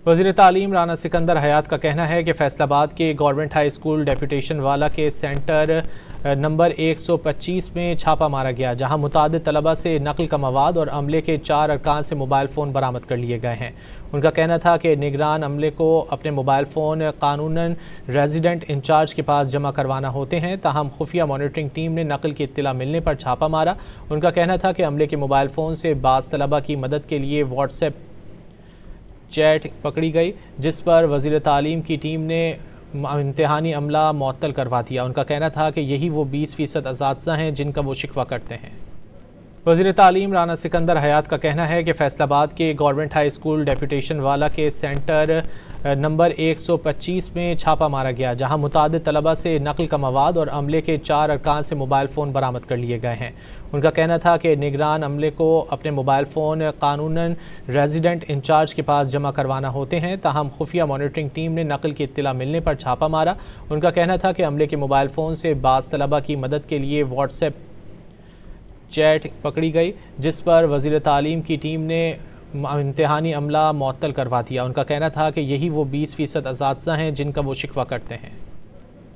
वज़ीर तालीम राना सिकंदर हयात का कहना है कि फैसलाबाद के गवर्नमेंट हाई स्कूल डेप्यूटेशन वाला के सेंटर नंबर 125 में छापा मारा गया, जहां मुतादिद तलबा से नकल का मवाद और अमले के 4 अरकान से मोबाइल फ़ोन बरामद कर लिए गए हैं। उनका कहना था कि निगरान अमले को अपने मोबाइल फ़ोन कानूनन रेजिडेंट इंचार्ज के पास जमा करवाना होते हैं, ताहम खुफिया मॉनिटरिंग टीम ने नकल की इत्तला मिलने पर छापा मारा। उनका कहना था कि अमले के मोबाइल फ़ोन से बाज़ तलबा की मदद के लिए व्हाट्सएप चैट पकड़ी गई, जिस पर वज़ीर तालीम की टीम ने इम्तिहानी अमला मुअत्तल करवा दिया। उनका कहना था कि यही वो 20% असातिज़ा हैं जिनका वो शिकवा करते हैं। वज़ीर तालीम राना सिकंदर हयात का कहना है कि फैसलाबाद के गवर्नमेंट हाई स्कूल डेप्यूटेशन वाला के सेंटर नंबर 125 में छापा मारा गया, जहां मुतादिद तलबा से नकल का मवाद और अमले के 4 अरकान से मोबाइल फ़ोन बरामद कर लिए गए हैं। उनका कहना था कि निगरान अमले को अपने मोबाइल फ़ोन कानूनन रेजिडेंट इंचार्ज के पास जमा करवाना होते हैं, ताहम खुफिया मॉनिटरिंग टीम ने नकल की इत्तला मिलने पर छापा मारा। उनका कहना था कि अमले के मोबाइल फ़ोन से बाज़ तलबा की मदद के लिए व्हाट्सएप चैट पकड़ी गई, जिस पर वज़ीर तालीम की टीम ने इम्तिहानी अमला मुअत्तल करवा दिया। उनका कहना था कि यही वो 20% असातिज़ा हैं जिनका वो शिकवा करते हैं।